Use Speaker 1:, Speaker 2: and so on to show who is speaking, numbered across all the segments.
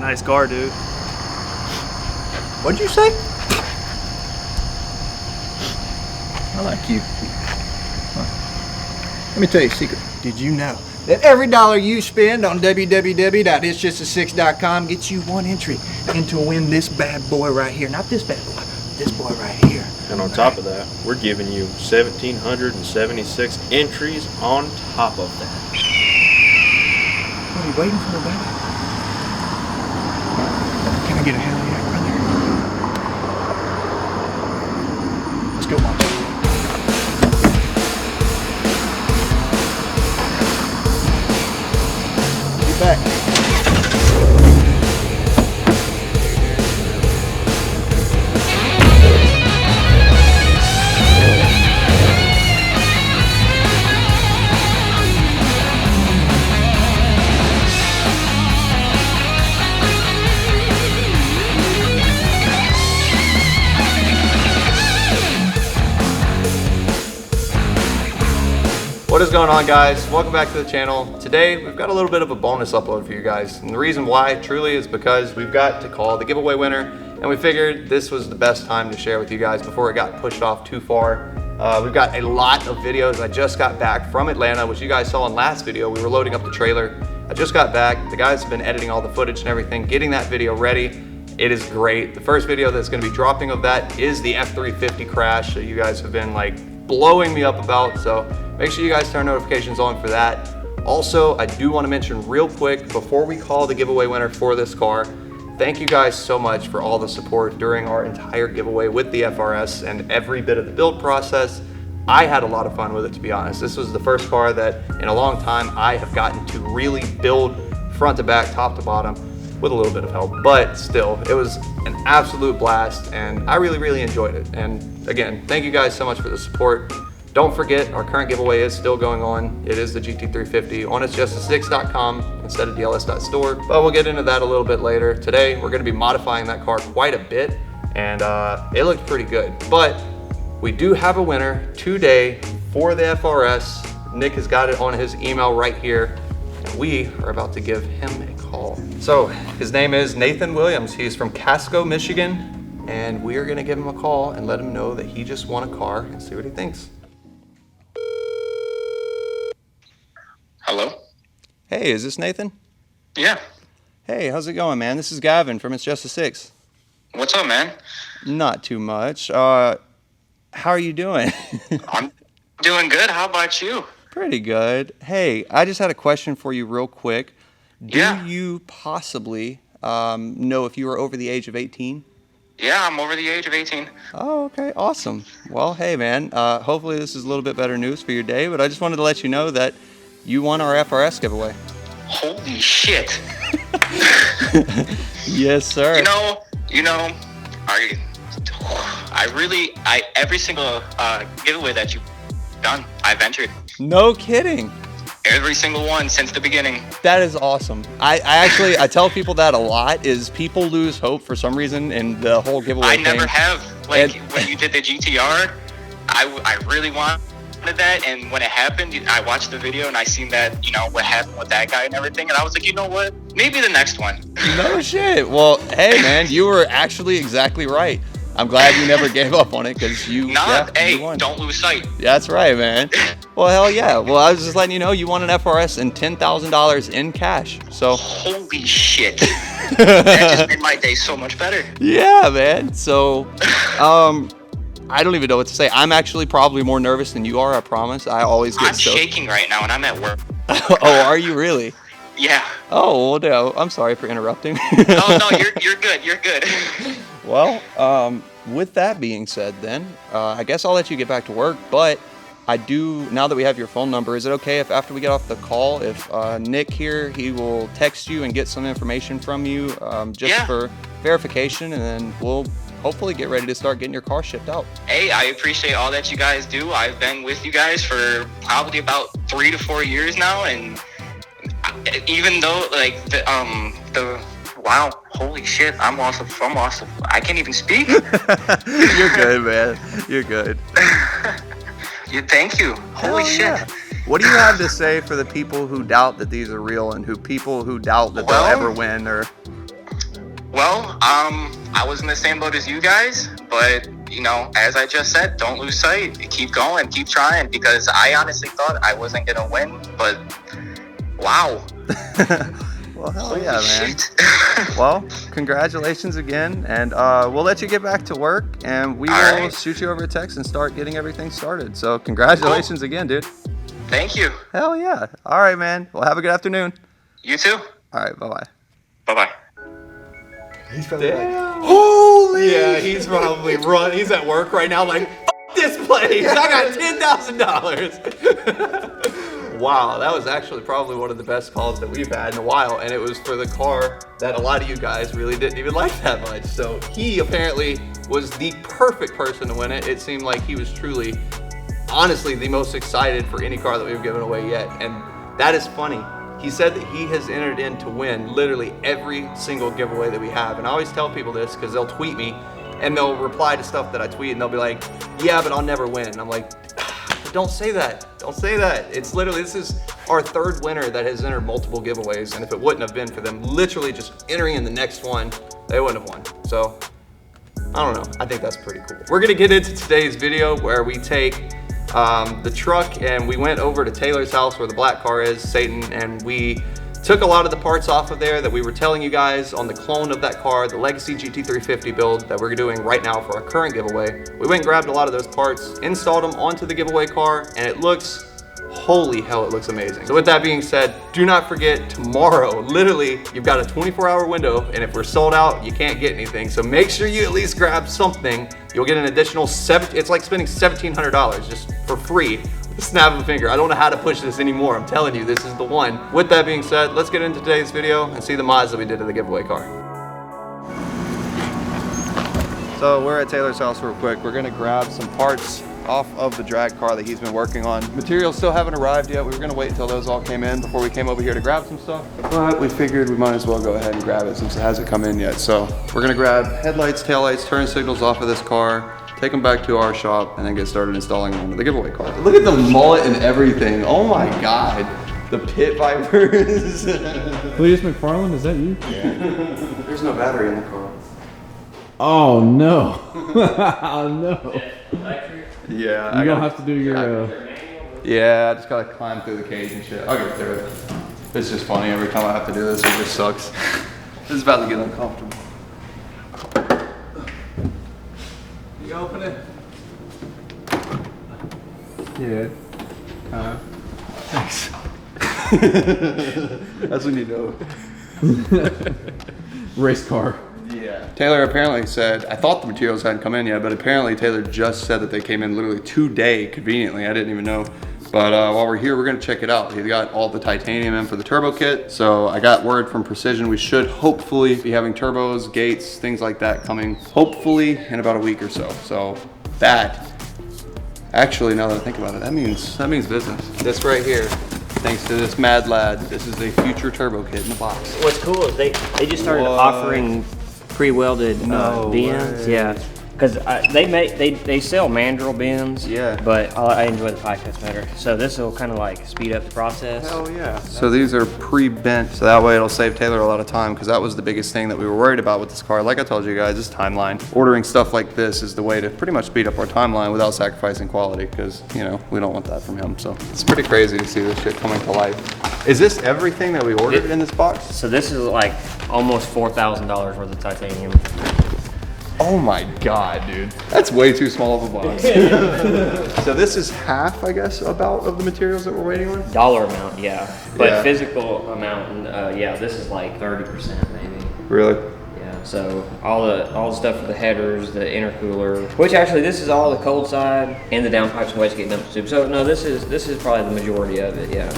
Speaker 1: Nice car, dude.
Speaker 2: What'd you say? I like you. Let me tell you a secret. Did you know that every dollar you spend on www.itsjustasix.com gets you one entry into win this bad boy right here? Not this bad boy, this boy right here.
Speaker 3: And on top of that, we're giving you 1,776 entries on top of that.
Speaker 2: What are you waiting for, baby? Can I get a hell yeah, brother? Let's go, Mom. Get back.
Speaker 4: What is going on, guys? Welcome back to the channel. Today we've got a little bit of a bonus upload for you guys, and the reason why truly is because we've got to call the giveaway winner, and we figured this was the best time to share with you guys before it got pushed off too far. We've got a lot of videos. I just got back from Atlanta, which you guys saw in last video. We were loading up the trailer. I just got back. The guys have been editing all the footage and everything, getting that video ready. It is great. The first video that's going to be dropping of that is the F350 crash that you guys have been like blowing me up about, so make sure you guys turn notifications on for that. Also, I do want to mention real quick before we call the giveaway winner for this car, thank you guys so much for all the support during our entire giveaway with the FRS and every bit of the build process. I had a lot of fun with it, to be honest. This was the first car that in a long time I have gotten to really build front to back, top to bottom, with a little bit of help, but still, it was an absolute blast, and I really enjoyed it. And again, thank you guys so much for the support. Don't forget, our current giveaway is still going on. It is the GT350 on itsjustasix.com instead of dls.store, but we'll get into that a little bit later. Today, we're gonna be modifying that car quite a bit, and it looked pretty good. But we do have a winner today for the FRS. Nick has got it on his email right here, and we are about to give him a call. So his name is Nathan Williams. He's from Casco, Michigan, and we are gonna give him a call and let him know that he just won a car and see what he thinks.
Speaker 5: Hello?
Speaker 4: Hey, is this Nathan?
Speaker 5: Yeah.
Speaker 4: Hey, how's it going, man? This is Gavin from It's Just a Six.
Speaker 5: What's up, man?
Speaker 4: Not too much. How are you doing?
Speaker 5: I'm doing good. How about you?
Speaker 4: Pretty good. Hey, I just had a question for you real quick. Do you possibly know if you were over the age of 18?
Speaker 5: Yeah, I'm over the age of 18.
Speaker 4: Oh, okay. Awesome. Well, hey, man. Hopefully this is a little bit better news for your day, but I just wanted to let you know that you won our FRS giveaway.
Speaker 5: Holy shit.
Speaker 4: Yes, sir.
Speaker 5: You know, every single giveaway that you've done, I've entered.
Speaker 4: No kidding.
Speaker 5: Every single one since the beginning.
Speaker 4: That is awesome. I actually tell people that a lot, is people lose hope for some reason in the whole giveaway thing.
Speaker 5: Never have. Like, when you did the GTR, I really wanted that, and when it happened, I watched the video and I seen that, what happened with that guy and everything, and I was like, you know what? Maybe the next one.
Speaker 4: No shit. Well, hey, man, you were actually exactly right. I'm glad you never gave up on it, because you won.
Speaker 5: Don't lose sight.
Speaker 4: That's right, man. Well, hell yeah. Well, I was just letting you know you won an FRS and $10,000 in cash. So.
Speaker 5: Holy shit. That just made my day so much better.
Speaker 4: Yeah, man. So, I don't even know what to say. I'm actually probably more nervous than you are, I promise. I always get
Speaker 5: I'm shaking right now, and I'm at work.
Speaker 4: Oh, are you really?
Speaker 5: Yeah.
Speaker 4: Oh, well, no. I'm sorry for interrupting.
Speaker 5: No, you're good. You're good.
Speaker 4: Well, with that being said then, I guess I'll let you get back to work, but I do, now that we have your phone number, is it okay if after we get off the call, if Nick here, he will text you and get some information from you for verification, and then we'll hopefully get ready to start getting your car shipped out.
Speaker 5: Hey, I appreciate all that you guys do. I've been with you guys for probably about 3 to 4 years now, and even though wow, holy shit, I'm awesome. I can't even speak.
Speaker 4: You're good, man. You're good.
Speaker 5: Thank you. Holy shit.
Speaker 4: Yeah. What do you have to say for the people who doubt that these are real, and people who doubt that they'll ever win? Or
Speaker 5: Well, I was in the same boat as you guys, but you know, as I just said, don't lose sight. Keep going, keep trying, because I honestly thought I wasn't gonna win, but wow.
Speaker 4: Well, hell
Speaker 5: Holy
Speaker 4: yeah, man.
Speaker 5: shit.
Speaker 4: Well, congratulations again, and we'll let you get back to work, and we
Speaker 5: All
Speaker 4: will
Speaker 5: right.
Speaker 4: shoot you over a text and start getting everything started. So congratulations again, dude.
Speaker 5: Thank you.
Speaker 4: Hell yeah. All right, man. Well, have a good afternoon.
Speaker 5: You too.
Speaker 4: All right, bye-bye.
Speaker 5: Bye-bye.
Speaker 2: He's probably like,
Speaker 4: Holy! Yeah, he's probably he's at work right now like, F this place, I got $10,000. Wow, that was actually probably one of the best calls that we've had in a while, and it was for the car that a lot of you guys really didn't even like that much. So he apparently was the perfect person to win it. It seemed like he was truly, honestly, the most excited for any car that we've given away yet, and that is funny. He said that he has entered in to win literally every single giveaway that we have. And I always tell people this because they'll tweet me and they'll reply to stuff that I tweet and they'll be like, yeah, but I'll never win. And I'm like, don't say that. Don't say that. It's literally, this is our third winner that has entered multiple giveaways. And if it wouldn't have been for them literally just entering in the next one, they wouldn't have won. So I don't know. I think that's pretty cool. We're gonna get into today's video where we take the truck and we went over to Taylor's house where the black car is, Satan, and we took a lot of the parts off of there that we were telling you guys on the clone of that car, the Legacy GT350 build that we're doing right now for our current giveaway. We went and grabbed a lot of those parts, installed them onto the giveaway car, and it looks, holy hell, it looks amazing. So with that being said, do not forget tomorrow, literally, you've got a 24-hour window, and if we're sold out, you can't get anything. So make sure you at least grab something. You'll get an additional it's like spending $1,700 just for free. Snap of a finger. I don't know how to push this anymore. I'm telling you, this is the one. With that being said, let's get into today's video and see the mods that we did to the giveaway car. So we're at Taylor's house real quick. We're gonna grab some parts off of the drag car that he's been working on. Materials still haven't arrived yet. We were gonna wait until those all came in before we came over here to grab some stuff. But we figured we might as well go ahead and grab it since it hasn't come in yet. So we're gonna grab headlights, taillights, turn signals off of this car, take them back to our shop, and then get started installing them into the giveaway car. Look at the mullet and everything. Oh my God. The pit vipers.
Speaker 1: Cletus McFarland, is that you?
Speaker 4: Yeah. There's no battery in the car.
Speaker 1: Oh no. Oh no.
Speaker 4: Yeah.
Speaker 1: You're gonna have to do your
Speaker 4: Yeah, I just gotta climb through the cage and shit. I'll get through it. It's just funny every time I have to do this, it just sucks. This is about to get uncomfortable. You open it? Yeah. Thanks. That's when you know.
Speaker 1: race car.
Speaker 4: Yeah. Taylor apparently said, I thought the materials hadn't come in yet, but apparently Taylor just said that they came in literally today, conveniently. I didn't even know. But while we're here, we're gonna check it out. He got all the titanium in for the turbo kit. So I got word from Precision, we should hopefully be having turbos, gates, things like that coming hopefully in about a week or so. So that, actually now that I think about it, that means business. This right here, thanks to this mad lad, this is a future turbo kit in the box.
Speaker 6: What's cool is they just started offering pre-welded bends.
Speaker 4: way.
Speaker 6: Yeah, because they sell mandrel bends.
Speaker 4: Yeah.
Speaker 6: But I enjoy the pie cuts better. So this will kind of like speed up the process.
Speaker 4: Hell yeah. So these are pre-bent, so that way it'll save Taylor a lot of time, because that was the biggest thing that we were worried about with this car. Like I told you guys, this timeline. Ordering stuff like this is the way to pretty much speed up our timeline without sacrificing quality, because, you know, we don't want that from him. So it's pretty crazy to see this shit coming to life. Is this everything that we ordered in this box?
Speaker 6: So this is like almost $4,000 worth of titanium.
Speaker 4: Oh my God, dude. That's way too small of a box. So this is half, I guess, about of the materials that we're waiting on?
Speaker 6: Dollar amount, yeah. But
Speaker 4: Yeah.
Speaker 6: physical amount, yeah, this is like 30% maybe.
Speaker 4: Really?
Speaker 6: Yeah, so all the stuff for the headers, the intercooler, which actually this is all the cold side and the downpipes and wastegate dumpster tube. So no, this is probably the majority of it, yeah.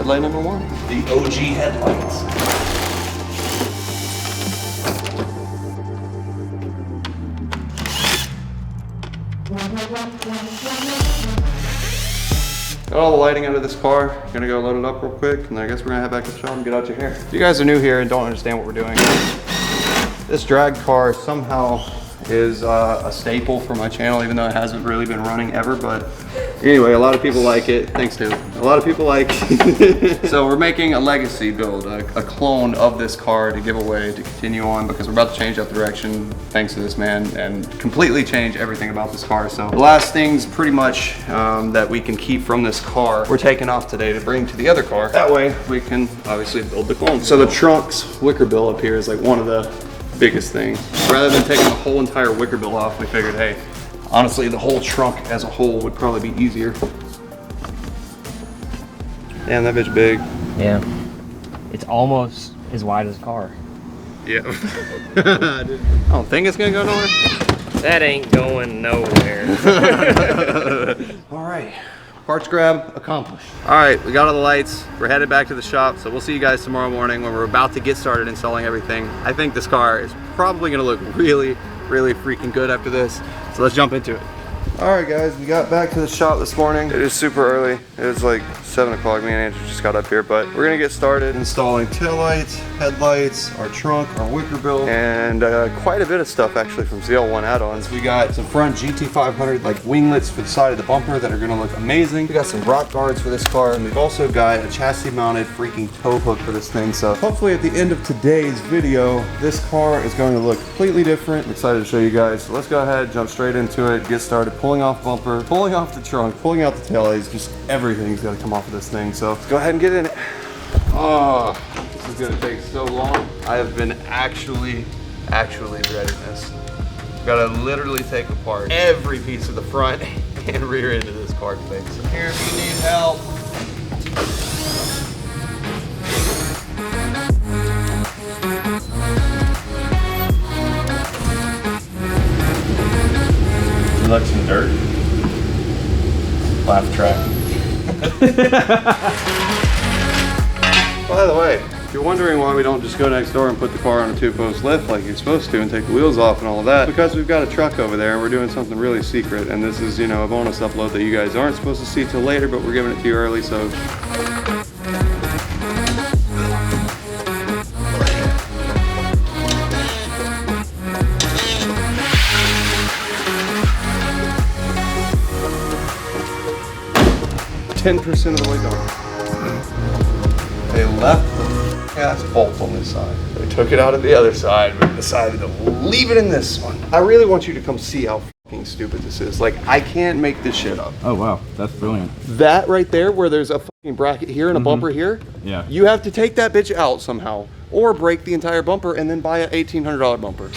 Speaker 4: headlight number one. The OG headlights. Got all the lighting out of this car. Gonna go load it up real quick, and then I guess we're gonna head back to the shop and get out your hair. If you guys are new here and don't understand what we're doing, this drag car somehow is a staple for my channel, even though it hasn't really been running ever. But anyway, a lot of people like it. Thanks, dude. A lot of people like it. So we're making a legacy build, a clone of this car to give away to continue on, because we're about to change up direction thanks to this man and completely change everything about this car. So the last things pretty much that we can keep from this car, we're taking off today to bring to the other car. That way we can obviously build the clone. So the trunk's wicker bill up here is like one of the biggest thing. Rather than taking the whole entire wicker bill off, we figured, hey, honestly, the whole trunk as a whole would probably be easier. Damn, that bitch big.
Speaker 6: Yeah. It's almost as wide as a car.
Speaker 4: Yeah. I don't think it's gonna go nowhere.
Speaker 6: That ain't going nowhere.
Speaker 4: All right. Parts grab accomplished. All right, we got all the lights. We're headed back to the shop, so we'll see you guys tomorrow morning when we're about to get started installing everything. I think this car is probably gonna look really, really freaking good after this. So let's jump into it. All right, guys, we got back to the shop this morning. It is super early. It was like 7 o'clock. Me and Andrew just got up here, but we're gonna get started installing taillights, headlights, our trunk, our wicker bill, and quite a bit of stuff actually from ZL1 add-ons. We got some front GT500 like winglets for the side of the bumper that are gonna look amazing. We got some rock guards for this car, and we've also got a chassis mounted freaking tow hook for this thing. So hopefully at the end of today's video, this car is going to look completely different. I'm excited to show you guys. So let's go ahead, jump straight into it, get started. Pulling off bumper, pulling off the trunk, pulling out the taillights, just everything's got to come off of this thing. So let's go ahead and get in it. Oh, this is gonna take so long. I have been actually dreading this. Gotta literally take apart every piece of the front and rear end of this car today. So here if you need help.
Speaker 3: You like some dirt? Laugh track.
Speaker 4: By the way, if you're wondering why we don't just go next door and put the car on a 2-post lift like you're supposed to and take the wheels off and all of that, because we've got a truck over there and we're doing something really secret, and this is, you know, a bonus upload that you guys aren't supposed to see till later, but we're giving it to you early, so. %10 of the way done. They left the gas bolt on this side. They took it out of the other side, but decided to leave it in this one. I really want you to come see how fucking stupid this is. Like, I can't make this shit up.
Speaker 1: Oh wow, that's brilliant.
Speaker 4: That right there, where there's a fucking bracket here and a bumper here,
Speaker 1: Yeah.
Speaker 4: you have to take that bitch out somehow, or break the entire bumper and then buy an $1,800 bumper.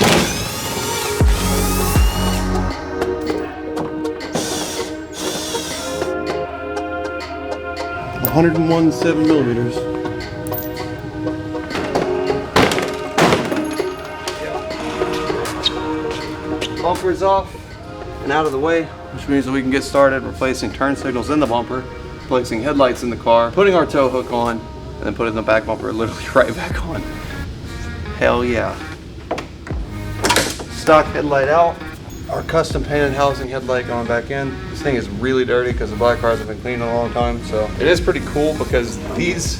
Speaker 4: .101 7mm. Bumper's off and out of the way, which means that we can get started replacing turn signals in the bumper, replacing headlights in the car, putting our tow hook on, and then putting the back bumper literally right back on. Hell yeah. Stock headlight out. Our custom painted housing headlight going back in. This thing is really dirty because the black cars have been cleaned a long time. So it is pretty cool because these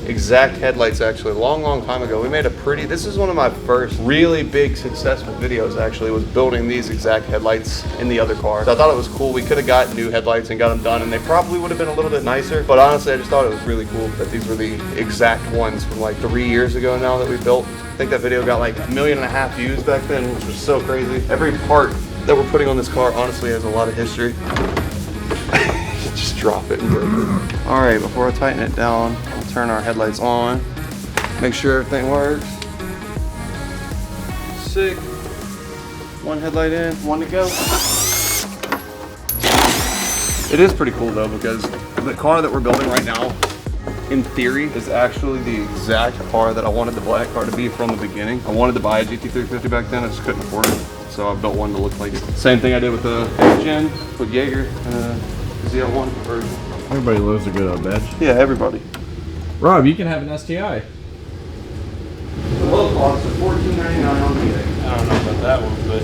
Speaker 4: exact headlights actually a long time ago, we made a this is one of my first really big successful videos actually, was building these exact headlights in the other car. So I thought it was cool. We could have got new headlights and got them done and they probably would have been a little bit nicer. But honestly, I just thought it was really cool that these were the exact ones from like 3 years ago now that we built. I think that video got like 1.5 million views back then, which was so crazy. Every part that we're putting on this car honestly has a lot of history. Just drop it and break it. All right, before I tighten it down, I'll turn our headlights on, make sure everything works. Sick. One headlight in, one to go. It is pretty cool though, because the car that we're building right now, in theory, is actually the exact car that I wanted the black car to be from the beginning. I wanted to buy a GT350 back then, I just couldn't afford it. So I built one to look like it. Same thing I did with the Gen, with Jaeger, ZL1 version.
Speaker 1: Everybody loves a good badge.
Speaker 4: Yeah, everybody.
Speaker 1: Rob, you can have an STI.
Speaker 4: The low cost of $14.99 on eBay.
Speaker 3: I don't know about that one, but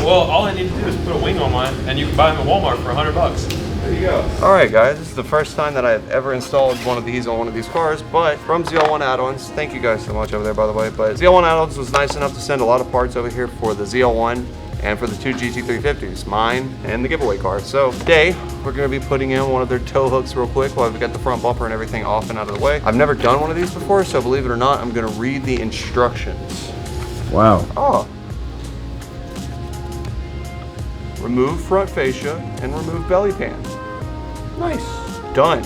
Speaker 3: well, all I need to do is put a wing on mine, and you can buy them at Walmart for $100.
Speaker 4: There you go. All right, guys, this is the first time that I've ever installed one of these on one of these cars, but from ZL1 Add-ons, thank you guys so much over there, by the way, but ZL1 Add-ons was nice enough to send a lot of parts over here for the ZL1 and for the two GT350s, mine and the giveaway car. So today, we're gonna be putting in one of their tow hooks real quick while we've got the front bumper and everything off and out of the way. I've never done one of these before, so believe it or not, I'm gonna read the instructions.
Speaker 1: Wow.
Speaker 4: Oh. Remove front fascia and remove belly pan. Nice. Done.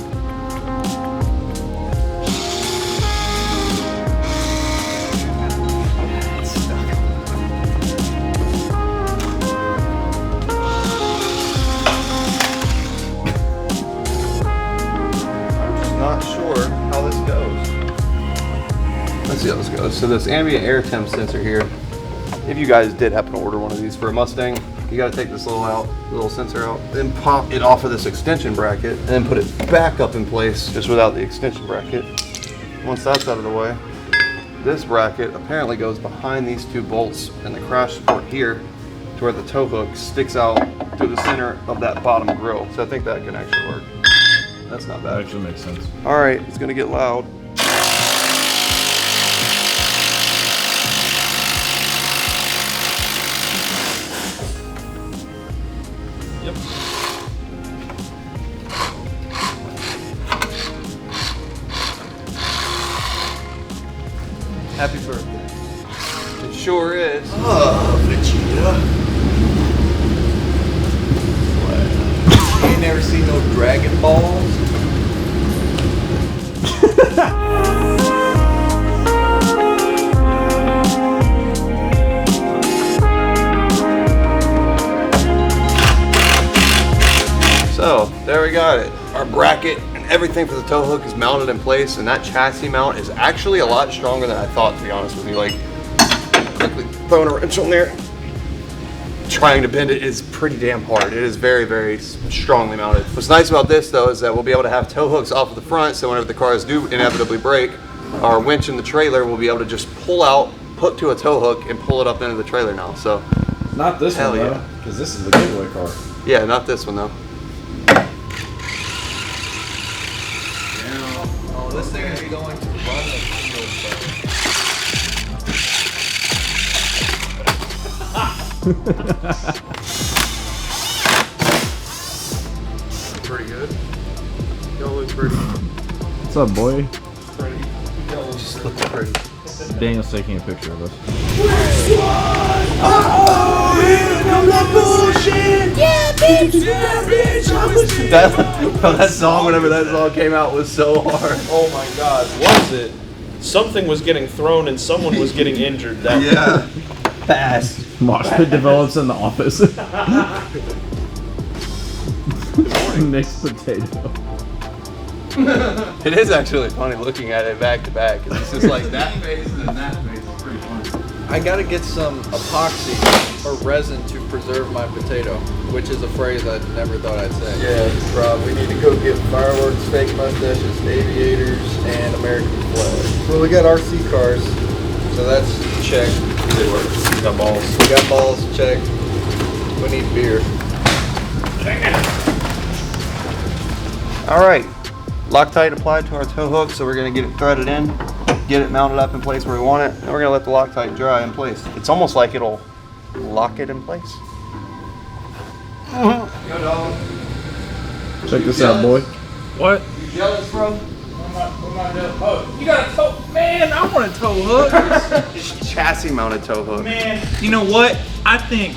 Speaker 4: Not sure how this goes. Let's see how this goes. So this ambient air temp sensor here, if you guys did happen to order one of these for a Mustang, you gotta take this little sensor out, then pop it off of this extension bracket, and then put it back up in place just without the extension bracket. Once that's out of the way, this bracket apparently goes behind these two bolts and the crash support here to where the tow hook sticks out through the center of that bottom grill. So I think that can actually work. That's not bad.
Speaker 1: That actually makes sense.
Speaker 4: All right, it's gonna get loud.
Speaker 3: Yep.
Speaker 2: Happy birthday.
Speaker 4: It sure is.
Speaker 2: Oh, Vegeta. You ain't never seen no Dragon Balls?
Speaker 4: So there we got it. Our bracket and everything for the tow hook is mounted in place, and that chassis mount is actually a lot stronger than I thought, to be honest with you. Like, quickly throwing a wrench on there, trying to bend it is pretty damn hard. It is very, very strongly mounted. What's nice about this though is that we'll be able to have tow hooks off of the front, so whenever the cars do inevitably break, our winch in the trailer will be able to just pull out, hook to a tow hook, and pull it up into the trailer now. So
Speaker 1: Not this
Speaker 4: Hell
Speaker 1: one though,
Speaker 4: yeah.
Speaker 1: because this is the giveaway car.
Speaker 4: yeah, not this one though.
Speaker 2: Oh, this thing is going to run a single
Speaker 4: Pretty good. Y'all look pretty.
Speaker 1: What's up, boy?
Speaker 4: Pretty. Y'all just look pretty.
Speaker 1: Daniel's taking a picture of us.
Speaker 4: That song, whenever that song came out, was so hard.
Speaker 3: Oh my God, was it? Something was getting thrown and someone was getting injured. That
Speaker 4: Yeah. Fast.
Speaker 1: Mosh pit develops in the office. Mixed potato.
Speaker 4: It is actually funny looking at it back to back. It's just like that face and then that face. It's pretty funny.
Speaker 2: I gotta get some epoxy or resin to preserve my potato, which is a phrase I never thought I'd say.
Speaker 4: Yeah, Rob, we need to go get fireworks, fake mustaches, aviators,
Speaker 2: And American flag. Well, we got RC cars, so that's check.
Speaker 3: they were. Got balls.
Speaker 2: We got balls, check. We need beer.
Speaker 4: All right, Loctite applied to our tow hook, so we're gonna get it threaded in, get it mounted up in place where we want it, and we're gonna let the Loctite dry in place. It's almost like it'll lock it in place. Go dog.
Speaker 1: Check this out, boy.
Speaker 3: What?
Speaker 4: You jealous, bro?
Speaker 2: You got a tow, man, I want a tow hook.
Speaker 4: Chassis mounted tow hook.
Speaker 2: Man, you know what? I think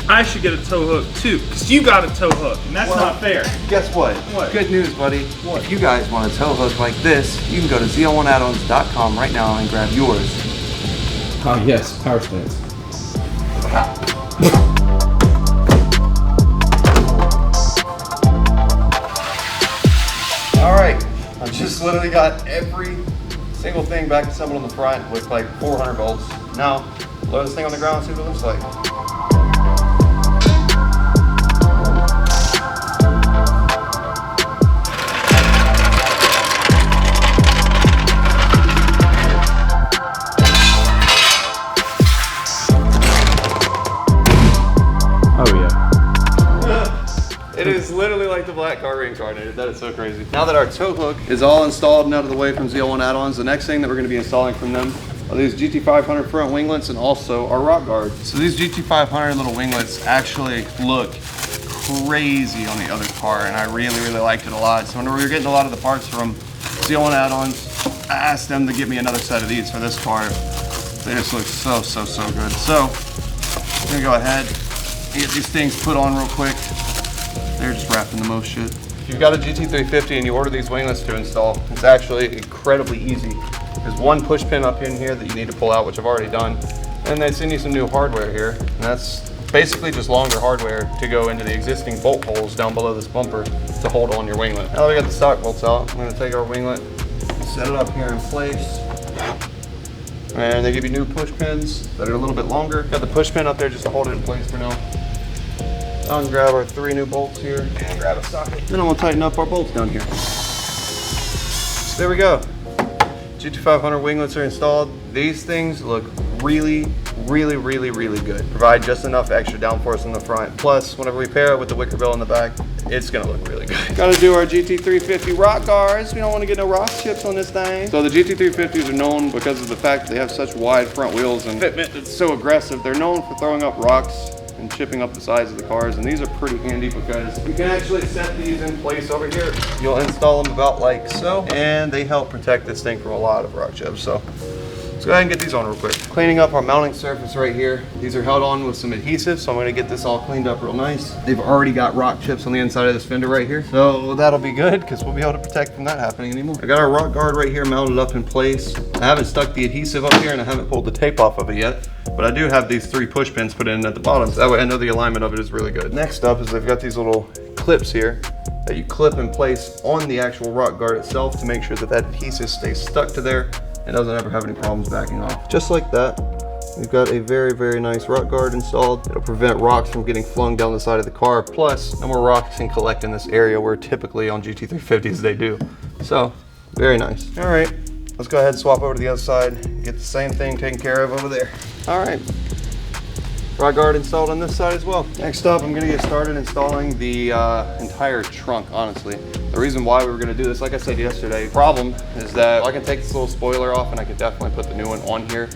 Speaker 2: I should get a tow hook too, because you got a tow hook, and that's not fair.
Speaker 4: Guess what?
Speaker 2: What?
Speaker 4: Good news, buddy.
Speaker 2: What?
Speaker 4: If you guys want a tow hook like this, you can go to ZL1addons.com right now and grab yours.
Speaker 1: Oh yes, power stance.
Speaker 4: All right, I've just literally got every single thing back assembled on the front with like 400 volts. Now, load this thing on the ground and see what it looks like. It is literally like the black car reincarnated. That is so crazy. Now that our tow hook is all installed and out of the way from ZL1 add-ons, the next thing that we're going to be installing from them are these GT500 front winglets and also our rock guard. So these GT500 little winglets actually look crazy on the other car, and I really liked it a lot. So when we were getting a lot of the parts from ZL1 add-ons, I asked them to get me another set of these for this car. They just look so good. So I'm gonna go ahead and get these things put on real quick. They're just wrapped in the most shit. If you've got a GT350 and you order these winglets to install, it's actually incredibly easy. There's one push pin up in here that you need to pull out, which I've already done. And they send you some new hardware here. And that's basically just longer hardware to go into the existing bolt holes down below this bumper to hold on your winglet. Now that we got the stock bolts out, I'm gonna take our winglet, set it up here in place. And they give you new push pins that are a little bit longer. Got the push pin up there just to hold it in place for now. I'll grab our 3 new bolts here and grab a socket. Then I'm gonna tighten up our bolts down here. So there we go. GT500 winglets are installed. These things look really good. Provide just enough extra downforce in the front. Plus, whenever we pair it with the wicker bill in the back, it's gonna look really good. Gotta do our GT350 rock guards. We don't wanna get no rock chips on this thing. So the GT350s are known because of the fact that they have such wide front wheels and fitment that's so aggressive. They're known for throwing up rocks and chipping up the sides of the cars, and these are pretty handy because you can actually set these in place over here. You'll install them about like so, and they help protect this thing from a lot of rock chips. So let's go ahead and get these on real quick. Cleaning up our mounting surface right here. These are held on with some adhesive, so I'm gonna get this all cleaned up real nice. They've already got rock chips on the inside of this fender right here, so that'll be good because we'll be able to protect from that happening anymore. I got our rock guard right here mounted up in place. I haven't stuck the adhesive up here and I haven't pulled the tape off of it yet, but I do have these 3 push pins put in at the bottom, so that way I know the alignment of it is really good. Next up is they've got these little clips here that you clip in place on the actual rock guard itself to make sure that that adhesive stays stuck to there and doesn't ever have any problems backing off. Just like that, we've got a very nice rock guard installed. It'll prevent rocks from getting flung down the side of the car. Plus, no more rocks can collect in this area where typically on GT350s they do. So, very nice. All right, let's go ahead and swap over to the other side, get the same thing taken care of over there. All right, rock guard installed on this side as well. Next up, I'm gonna get started installing the entire trunk, honestly. The reason why we were gonna do this, like I said yesterday, problem is that I can take this little spoiler off and I could definitely put the new one on here.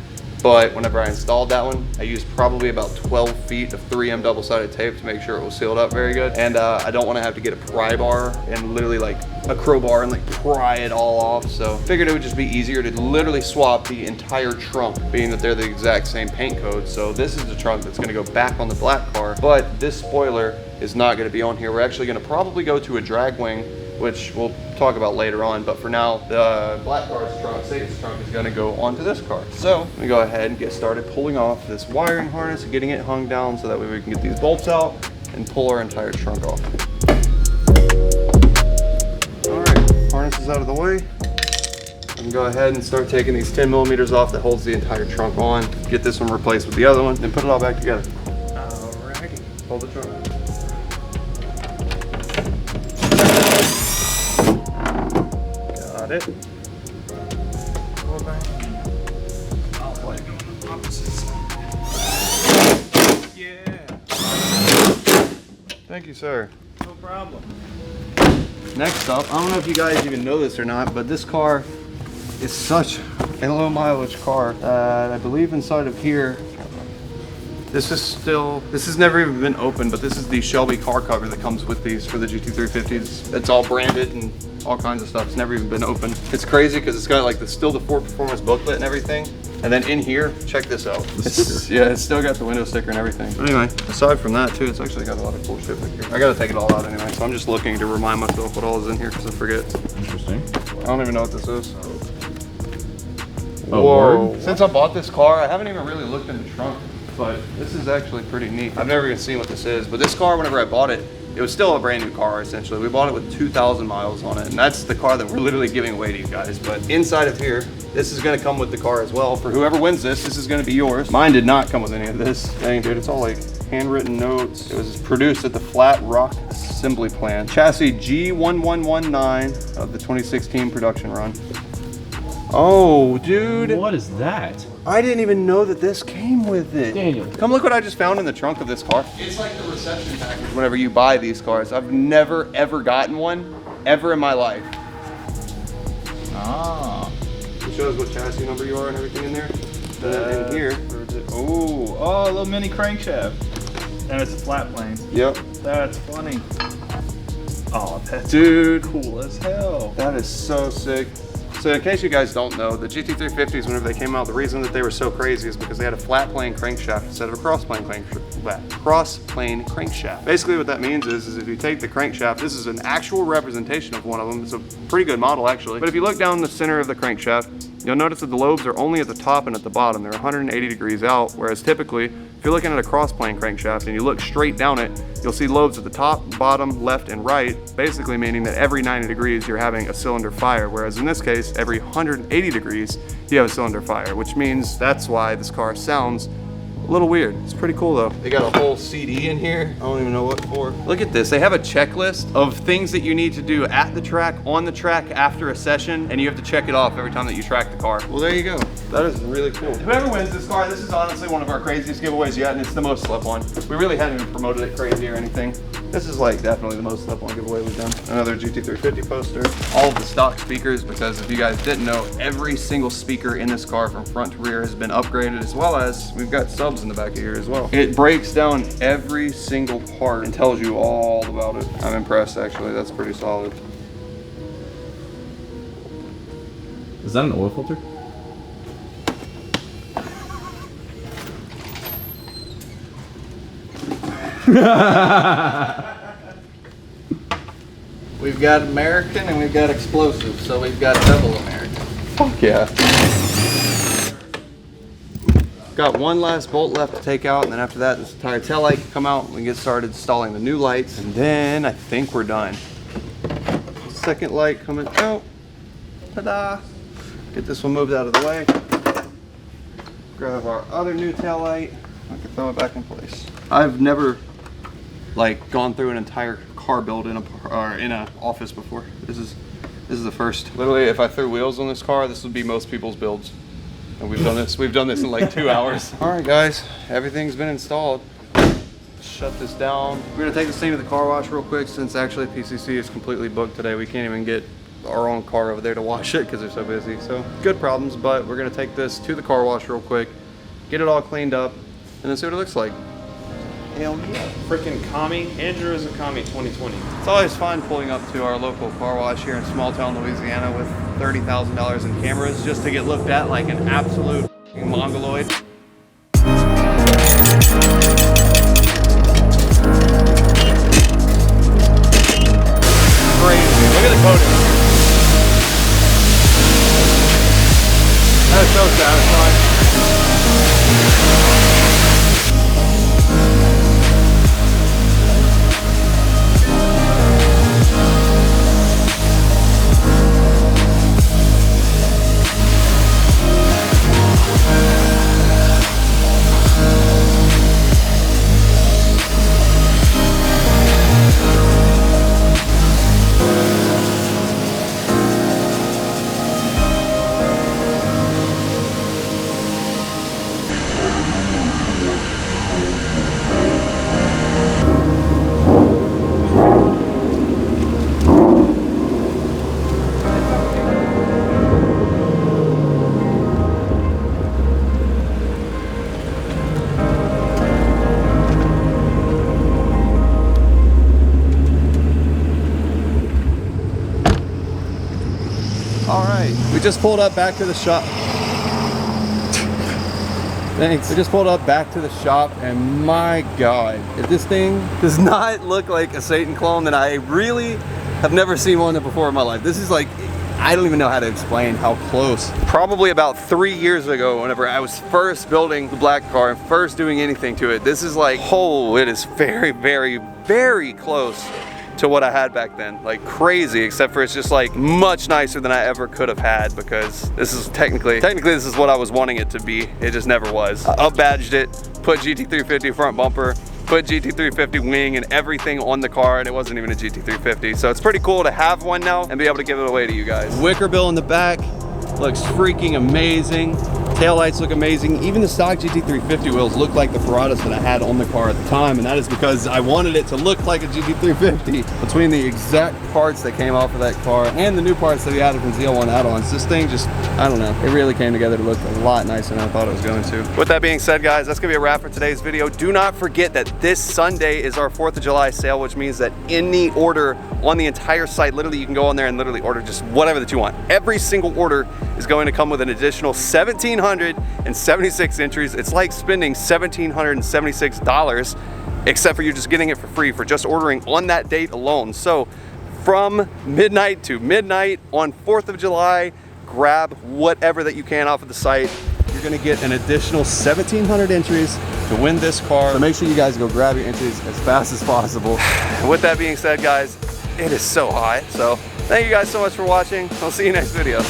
Speaker 4: But whenever I installed that one, I used probably about 12 feet of 3M double-sided tape to make sure it was sealed up very good. And I don't wanna have to get a pry bar and literally like a crowbar and like pry it all off. So figured it would just be easier to literally swap the entire trunk, being that they're the exact same paint code. So this is the trunk that's gonna go back on the black car, but this spoiler is not gonna be on here. We're actually gonna probably go to a drag wing, which we'll talk about later on, but for now, the black car's trunk, Satan's trunk, is gonna go onto this car. So, I'm gonna go ahead and get started pulling off this wiring harness and getting it hung down so that way we can get these bolts out and pull our entire trunk off. All right, harness is out of the way. I can go ahead and start taking these 10 millimeters off that holds the entire trunk on, get this one replaced with the other one, then put it all back together. Alrighty. Hold the trunk. Got it. Yeah. Thank you, sir.
Speaker 3: No problem.
Speaker 4: Next up, I don't know if you guys even know this or not, but this car is such a low mileage car that I believe inside of here, this has never even been opened, but this is the Shelby car cover that comes with these for the GT350s. It's all branded and all kinds of stuff. It's never even been opened. It's crazy because it's got like still the Ford Performance booklet and everything. And then in here, check this out. Yeah, it's still got the window sticker and everything. But anyway, aside from that too, it's actually got a lot of cool shit back here. I gotta take it all out anyway, so I'm just looking to remind myself what all is in here because I forget.
Speaker 1: Interesting.
Speaker 4: I don't even know what this is.
Speaker 1: Oh,
Speaker 4: whoa.
Speaker 1: word?
Speaker 4: Since I bought this car, I haven't even really looked in the trunk, but this is actually pretty neat. I've never even seen what this is, but this car, whenever I bought it, it was still a brand new car essentially. We bought it with 2,000 miles on it, and that's the car that we're literally giving away to you guys. But inside of here, this is gonna come with the car as well. For whoever wins this, this is gonna be yours. Mine did not come with any of this. Dang, dude, it's all like handwritten notes. It was produced at the Flat Rock Assembly Plant. Chassis G1119 of the 2016 production run. Oh, dude.
Speaker 1: What is that?
Speaker 4: I didn't even know that this came with it.
Speaker 1: Daniel.
Speaker 4: Come look what I just found in the trunk of this car. It's like the reception package whenever you buy these cars. I've never ever gotten one, ever in my life.
Speaker 7: Ah.
Speaker 4: It shows what chassis number you are and everything in there. Then in here.
Speaker 7: Oh, a little mini crankshaft. And it's a flat plane.
Speaker 4: Yep.
Speaker 7: That's funny. Oh, that's
Speaker 4: Dude,
Speaker 7: cool as hell.
Speaker 4: that is so sick. So in case you guys don't know, the GT350s, whenever they came out, the reason that they were so crazy is because they had a flat plane crankshaft instead of a cross plane crankshaft. Basically what that means is if you take the crankshaft, this is an actual representation of one of them. It's a pretty good model actually. But if you look down the center of the crankshaft, you'll notice that the lobes are only at the top and at the bottom. They're 180 degrees out, whereas typically, if you're looking at a cross plane crankshaft and you look straight down it, you'll see lobes at the top, bottom, left, and right, basically meaning that every 90 degrees you're having a cylinder fire, whereas in this case, every 180 degrees you have a cylinder fire, which means that's why this car sounds a little weird. It's pretty cool though. They got a whole CD in here. I don't even know what for. Look at this. They have a checklist of things that you need to do at the track, on the track, after a session, and you have to check it off every time that you track the car. Well, there you go. That is really cool. Whoever wins this car, this is honestly one of our craziest giveaways yet, and it's the most slip-on. We really haven't even promoted it crazy or anything. This is like definitely the most slip-on giveaway we've done. Another GT350 poster. All of the stock speakers, because if you guys didn't know, every single speaker in this car from front to rear has been upgraded, as well as we've got subs in the back of here as well. It breaks down every single part and tells you all about it. I'm impressed actually, that's pretty solid.
Speaker 1: Is that an oil filter?
Speaker 2: We've got American and we've got explosive, so we've got double American.
Speaker 4: Fuck yeah. Got one last bolt left to take out, and then after that, this entire tail light can come out and we get started installing the new lights, and then I think we're done. Second light coming out. Ta-da! Get this one moved out of the way. Grab our other new tail light. I can throw it back in place. I've never like gone through an entire car build in a office before. This is the first. Literally, if I threw wheels on this car, this would be most people's builds. And we've done this in like 2 hours. All right, guys, everything's been installed. Shut this down. We're gonna take this thing to the car wash real quick, since actually PCC is completely booked today. We can't even get our own car over there to wash it because they're so busy. So good problems, but we're gonna take this to the car wash real quick, get it all cleaned up, and then see what it looks like. Hell yeah.
Speaker 3: Freaking Kami. Andrew is a Kami 2020.
Speaker 4: It's always fun pulling up to our local car wash here in small town Louisiana with $30,000 in cameras just to get looked at like an absolute mongoloid. Crazy. Look at the coating. That is so satisfying. All right, we just pulled up back to the shop. Thanks. We just pulled up back to the shop, and my God, if this thing does not look like a Satan clone, then I really have never seen one before in my life. This is like, I don't even know how to explain how close. Probably about 3 years ago, whenever I was first building the black car and first doing anything to it, this is like, oh, it is very, very, very close to what I had back then. Like crazy, except for it's just like much nicer than I ever could have had, because this is technically this is what I was wanting it to be. It just never was. I up-badged it, put GT350 front bumper, put GT350 wing and everything on the car, and it wasn't even a GT350. So it's pretty cool to have one now and be able to give it away to you guys. Wicker bill in the back looks freaking amazing.
Speaker 8: Taillights look amazing. Even the stock GT350 wheels look like the Paradas that I had on the car at the time, and that is because I wanted it to look like a GT350. Between the exact parts that came off of that car and the new parts that we added from ZL1 add-ons, this thing just, I don't know, it really came together to look a lot nicer than I thought it was going to. With that being said, guys, that's gonna be a wrap for today's video. Do not forget that this Sunday is our 4th of July sale, which means that any order on the entire site, literally you can go on there and literally order just whatever that you want. Every single order is going to come with an additional 1,776 entries. It's like spending $1,776, except for you just getting it for free for just ordering on that date alone. So from midnight to midnight on 4th of July, grab whatever that you can off of the site. You're gonna get an additional 1,700 entries to win this car. So make sure you guys go grab your entries as fast as possible. With that being said, guys, it is so hot. So thank you guys so much for watching. I'll see you next video.